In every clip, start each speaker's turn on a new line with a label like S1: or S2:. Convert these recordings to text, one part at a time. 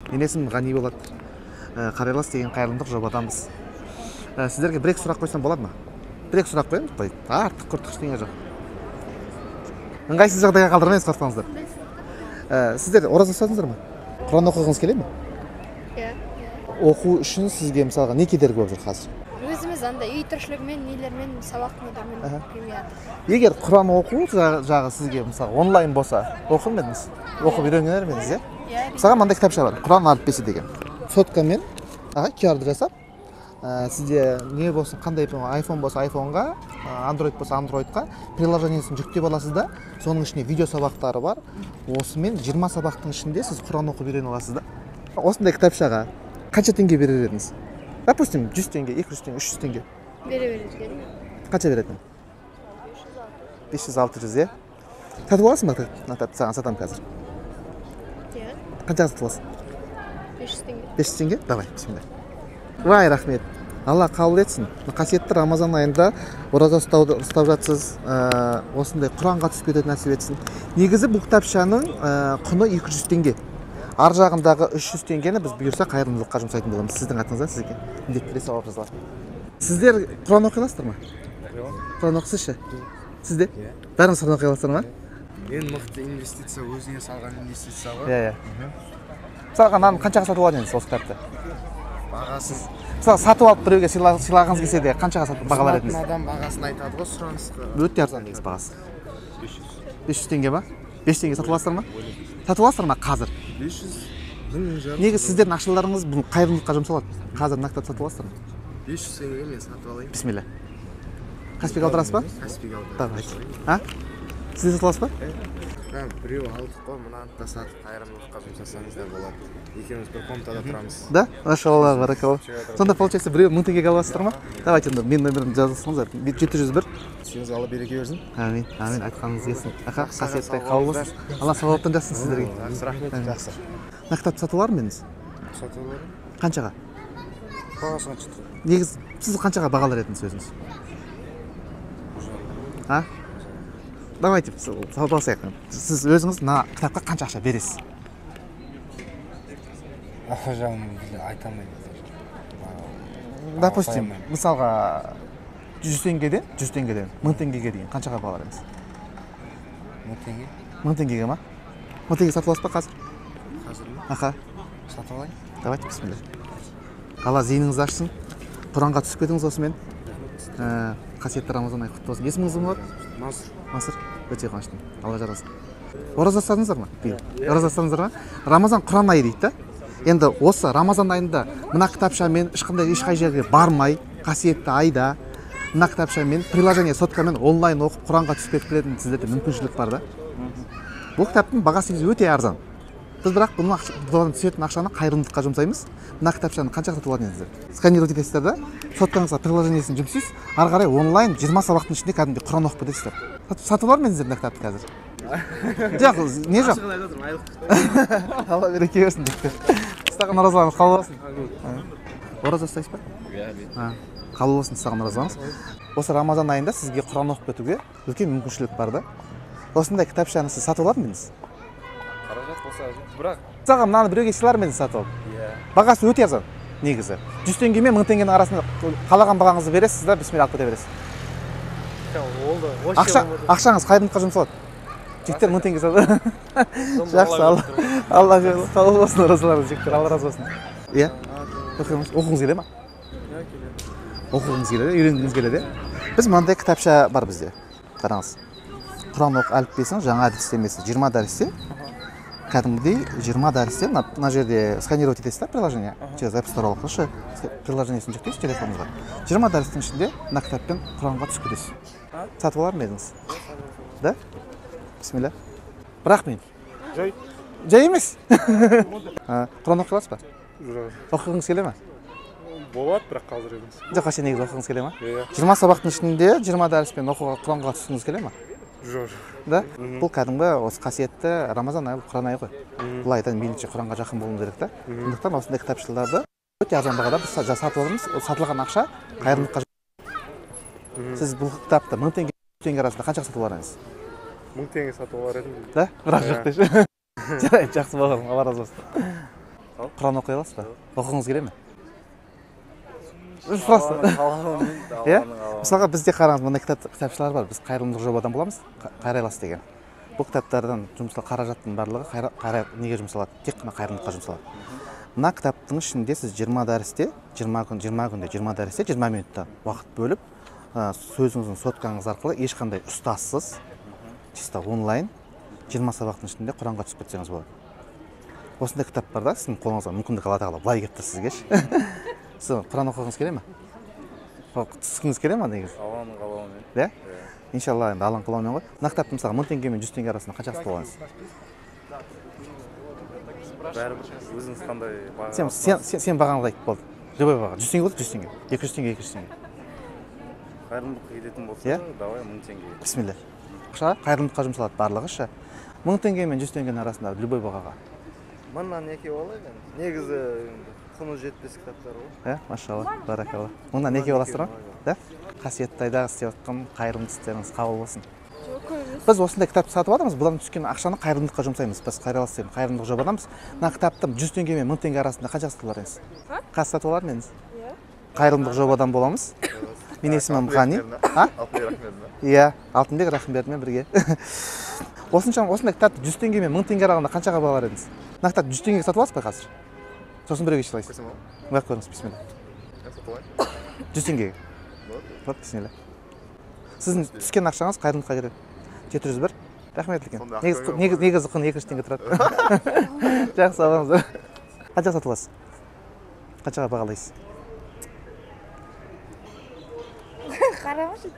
S1: Менің есімім Ғани Болат. Қарайлас деген қайырымдылық жобадамыз. Сіздерге бір-екі сұрақ қойсам болады ма? Бір-екі сұрақ қоямыз, қой. Артық құртық ештеңе жоқ. Ыңғайсыз жағдайға қалдырмайсыз, қорықпаңыздар. Сіздер ораза ұстадыңыздар ма? Құран оқығыңыз келе ме?
S2: Иә.
S1: Оқу үшін сізге мысалға не кедергі болып жүр қазір?
S2: Өзіміз андай үй тіршілігімен, нелермен, сабақ нелермен келмейді.
S1: Егер Құран оқу жағы сізге мысалы онлайн болса, оқыр ма едіңіз? Оқып үйренер ме едіңіз,
S2: Иә.
S1: Мысалға мынандай кітапша бар, Құран әліппесі деген. Фоткамен QR-ды жасап, сізде не болсын, қандай iPhone болса iPhone-ға, Android болса Android-қа приложениесін жүктеп аласыз да, соның ішінде видео сабақтары бар. Осымен 20 сабақтың ішінде сіз Құран оқып үйрене аласыз да. Осындай кітапшаға қанша теңге берер едіңіз? Допустим, 100 теңге, 200 теңге, 300 теңге.
S2: Береді.
S1: Қанша беретін? 500-600, е? Сатып аласың ба? Саған сатам қазір.
S2: Иә.
S1: Қаншаға сатып аласың?
S2: 500 теңге.
S1: 500 теңге? Давай, бисмилля. Вай, рахмет. Алла қабыл етсін. Қасиетті Рамазан айында ораза ұстап жатсыз, осындай Құранға түсіп кететін нәсіп етсін. Негізі бұл кітапшаның құны 200 теңге. Ар жағындағы 300 теңгені біз бұйырса қайырымдылыққа жұмсайтын боламыз. Сіздің атыңыздан сізге міндетті сауап жазылады. Сіздер Құран оқи аласыздар ма? Құран оқысызшы? Сізде? Бәріңіз Құран оқи аласыздар ма?
S3: Ең мықты инвестиция өзіңе салған инвестиция ғой.
S1: Иә. Мысалға мынаны қаншаға сатып алады осы кітапты?
S3: Бағасыз.
S1: Мысалы сатып алып біреуге сыйлағыңыз келсе де қаншаға сатып бағалар едіңіз?
S3: Адам бағасын айтады ғой, сұранысқа.
S1: Өте арзан негізі бағасы. 500 теңге ба? 5 теңге сатып аласыздар ма? Сатып аласыздар ма қазір?
S3: 500 1000
S1: Негізі сіздердің ақшаларыңыз бұл қайырымдылыққа жұмсалады. Қазір нақтылап сатып аласыздар ма?
S3: 500 теңгеге мен сатып алайын.
S1: Бисмилля. Каспиге алдырасыз ба?
S3: Каспиге
S1: Давай.
S3: алдырасыз.
S1: Сіз сатып аласыз ба?
S3: Біреу алдық қой, мынаны да сатып қайырымдылыққа жұмсасаңыздар болады. Екеуміз бір комнатада тұрамыз.
S1: Да? Машалла, баракалла. Сонда получается біреу 1000 теңгеге аласыздар ма? Давайте онда менің нөмірімді жазылсаңыздар. 701.
S3: Сүйіңіз Алла береке берсін.
S1: Амин, айтқаныңыз келсін. Аха, қасиетті қабыл болсын. Алла сауаптан жазсын сіздерге.
S3: Рахмет, жақсы.
S1: Мына кітапты сатып алар ма едіңіз?
S3: Сатып алайын.
S1: Қаншаға?
S3: Бағасы қанша?
S1: Негізі сіз қаншаға бағалар едіңіз өзіңіз? Давайте сатып алсайық. Сіз өзіңіз мына кітапқа қанша ақша бересіз?
S3: Ақша жағын айта алмаймын.
S1: Допустим, мысалға 100 теңгеден 1000 теңгеге дейін қаншаға бағалар едіңіз?
S3: 1000 теңге.
S1: 1000 теңгеге ма? 1000 теңге сатып аласыз ба қазір?
S3: Қазір ме?
S1: Аха.
S3: Сатып алайын.
S1: Давайте, бисмилля. Алла зейініңізді ашсын. Құранға түсіп кетіңіз осымен. Қасиетті Рамазан айы құтты болсын. Есіміңіз кім болады? Масыр. Өте қуаныштымын. Алла жарасын. Ораза ұстадыңыздар ма? Ораза ұстадыңыздар ма? Рамазан Құран айы дейді да. Енді осы Рамазан айында мына кітапшамен ешқай жерге бармай, қасиетті айда мына кітапшамен приложение соткамен онлайн оқып Құранға түсіп кетіп келетін сіздерде мүмкіншілік бар да. Бұл кітаптың бағасы өте арзан. Біз бірақ бұдан түсетін ақшаны қайырымдылыққа жұмсаймыз. Мына кітапшаны қаншаға сатып алатын едіңіздер? Сканировать етесіздер да, соткаңызға приложениесін жұмсайсыз, ары қарай онлайн 20 сабақтың ішінде кәдімгідей Құран оқып кетесіздер. Сатып алар ма едіңіздер мына кітапты қазір? Жоқ, не жоқ? Алла береке берсін дейді. Сіздердің оразаларыңыз қабыл болсын. Ораза ұстайсыз ба? Иә. Қабыл болсын сіздердің оразаларыңыз. Осы Рамазан айында сізге Құран оқып кетуге үлкен мүмкіншілік бар да. Осындай кітапшаны сіз сатып алар ма едіңіз?
S3: Қаражат болса, бірақ
S1: Мысалға мынаны біреуге сыйлар ма едіңіз сатып алып? Бағасы өте арзан негізі. 100 теңге мен 1000 теңгенің арасында қалаған бағаңызды бересіз да, бисмилля алып кете бересіз. Ақшаңыз қайырымдылыққа жұмсалады. Жігіттер 1000 теңге сатады. Жақсы, Алла қабыл болсын оразаларыңыз, жігіттер, Алла разы болсын. Иә? Оқуыңыз келе ма? Оқуыңыз келеді, үйренгіңіз келеді. Біз мынандай кітапша бар бізде. Қараңыз. Құран оқу әліппесінің жаңа әдістемесі 20 дәрісте. Кәдімгідей 20 дәрісте мына жерде сканировать етесіз да приложение. Через App Store арқылы приложениесін жүктейсіз телефоныңызға. 20 дәрістің ішінде мына кітаппен Құранға түсіп кетесіз. Сатып алар ма едіңіз? Да? Бисмилля. Бірақ мен. Жай емес. Құран оқи аласыз ба? Оқығыңыз келе ма?
S4: Болады, бірақ қазір емес.
S1: Жоқ, қашан негізі оқығыңыз келе ма?
S4: Иә.
S1: 20 сабақтың ішінде 20 дәріспен оқуға Құранға түскіңіз келе ма?
S4: Жоқ.
S1: Да? Бұл кәдімгі осы қасиетті Рамазан айы, Құран айы ғой. Бұл айдан мейлінше Құранға жақын болуымыз керек та. Сондықтан осындай кітапшаларды өте арзан бағада біз сатып аламыз. Сатылған ақша қайырымдылыққа. Сіз бұл кітапты 1000 теңге 100 теңге арасында қаншаға сатып аларыңыз?
S4: 1000 теңге сатып алар едім.
S1: Да? Бірақ жоқ деші. Жарайды, жақсы болған, Алла разы болсын. Құран оқи аласыз ба? Оқығыңыз келе ме? Иә? Мысалға бізде қараңыз, мындай кітапшылар бар. Біз қайырымдылық жобадан боламыз, Қайрай алас деген. Бұл кітаптардан қаражаттың барлығы неге жұмсалады? Тек қана қайырымдылыққа жұмсалады. Мына кітаптың ішінде сіз 20 дәрісте, 20 күнде 20 дәрісте 20 минутта уақыт бөліп, сөзіңіздің соткаңыз арқылы ешқандай ұстазсыз, чисто онлайн 20 сабақтың ішінде Құранға түсіп кетсеңіз болады. Осындай кітап бар да, сіздің қолыңызға мүмкіндік Алла тағала былай келіп тұр сізге. Сіз Құран оқығыңыз келе ме? Түскіңіз келе ме негізі?
S3: Алланың қалауымен.
S1: Иә? Иншалла, енді Алланың қалауымен ғой. Мына кітапты мысалы 1000 теңге мен 100 теңге арасында қанша сатып аласыз?
S3: Бәрібір өзіңіз қандай баға?
S1: Сен бағаңды айт болды. Любой баға. 100 теңге болды, 100 теңге. 200 теңге, 200 теңге.
S3: Қайырымдылыққа кететін болса, давай 1000 теңге.
S1: Бисмилля. Ақша қайырымдылыққа жұмсалады барлығы ше. 1000 теңге мен 100 теңгенің арасында любой бағаға.
S3: Мыннан екеу алайық енді. Негізі құны жетпес кітаптар ғой.
S1: Машалла, баракалла. Мындан екеу аласыздар ма? Да? Қасиетті айдағы істеп жатқан қайырымды істеріңіз қабыл болсын. Біз осындай кітапты сатып алдық, бұдан түскен ақшаны қайырымдылыққа жұмсаймыз. Біз Қайрай алас деген қайырымдылық жобадамыз. Мына кітапты 100 теңге мен 1000 теңге арасында қанша сатып аларсыз? Қанша сатып алар меніз? Қайырымдылық жобадан боламыз. Мен есімім Ғани. Иә, Алтынбек Рахымбердімен бірге. Осындай кітапты 100 теңге мен 1000 теңге аралығында қаншаға бағалар едіңіз? Мына кітапты 100 теңгеге сатып аласыз ба қазір? Сосын біреуге шылайсыз. Бақ көріңіз, бисмилля. 100 теңгеге. Вот, бисмилля. Сіздің түскен ақшаңыз қайырымдылыққа кетеді. 701. Рахмет екен. Негізі құны 200 теңге тұрады. Жақсы аламыз. Қаншаға сатып аласыз? Қаншаға бағалайсыз?
S2: Қарамашы.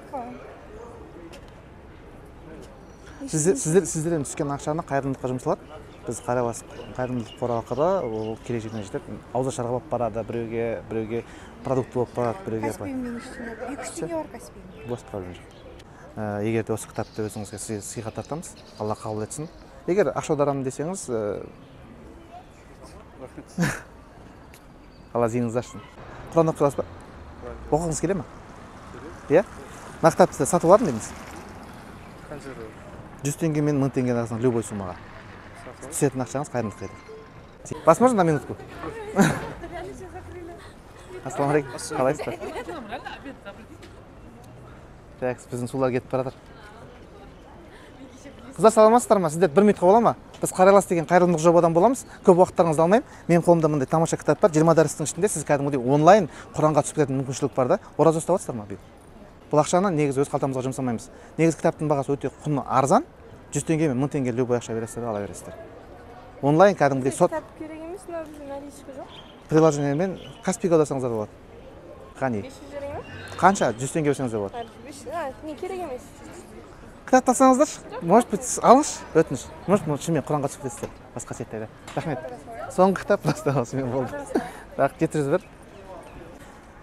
S1: Сіздерден түскен ақшаны қайырымдылыққа жұмсалады. Біз Қайрай алас қайырымдылық қоры арқылы ол келешегіне жетіп, ауызашарға болып барады, біреуге продукт болып барады, біреуге.
S2: Каспимен үстіне 200 теңге бар Каспимен.
S1: Бос проблема жоқ. Егер де осы кітапты өзіңізге сыйға тартамыз, Алла қабыл етсін. Егер ақша аударамын десеңіз, Алла зейініңізді ашсын. Құран оқи аласыз ба? Оқығыңыз келе ме? Иә? Мына кітапты сатып алар ма едіңіз? 100 теңге мен 1000 теңге арасында любой суммаға. Түсетін ақшаңыз қайырымдылыққа кетеді. Возможно, на минутку. Ассалаумағалейкум. Қалайсыздар? Так, біздің сулар кетіп баратыр. Қыздар, саламатсыздар ма? Сіздер 1 минутқа бола ма? Біз Қайрай алас деген қайырымдылық жобадан боламыз. Көп уақыттарыңызды алмаймын. Менің қолымда мындай тамаша кітап бар. 20 дәрістің ішінде сіз кәдімгідей онлайн Құранға түсіп кететін мүмкіншілік бар да. Ораза ұстап жатсыздар ма? Бұл ақшаны негізі өз қалтамызға жұмсамаймыз. Негізі кітаптың бағасы өте құны арзан. 100 теңге мен 1000 теңге любой ақша бересіздер, ала бересіздер. Онлайн кәдімгідей сот.
S5: Кітап керек емес, мына біздің наличка жоқ.
S1: Приложениемен Каспиге аударсаңыздар болады. Ғани.
S5: 500 теңге ме?
S1: Қанша? 100 теңге берсеңіздер болады.
S5: Не керек емес.
S1: Кітап алсаңыздаршы. Может быть, алыңызшы, өтініш. Может, шынымен Құранға түсіп кетесіздер. Басқа қасиетті айда. Рахмет. Соңғы кітап просто осымен болды. Бірақ 701.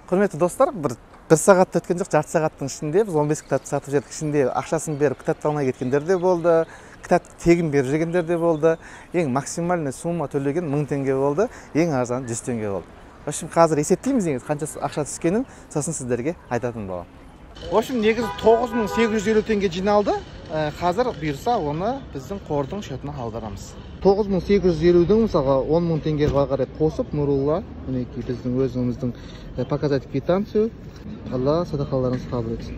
S1: Құрметті достар, бір сағат өткен жоқ, жарты сағаттың ішінде біз 15 кітапты сатып жібердік. Ішінде ақшасын беріп кітапты алмай кеткендер де болды, кітапты тегін беріп жүргендер де болды. Ең максимальный сумма төлеген 1000 теңге болды, ең арзаны 100 теңге болды. В общем, қазір есептейміз негізі қанша ақша түскенін, сосын сіздерге айтатын боламын. В общем, негізі 9850 теңге жиналды. Қазір бұйырса оны біздің қордың шотына аударамыз. 9850-дің мысалға 10.000 теңгеге қарай қосып, Нурулла, мінекей біздің өзіміздің показать квитанцию. Алла садақаларыңызды қабыл етсін.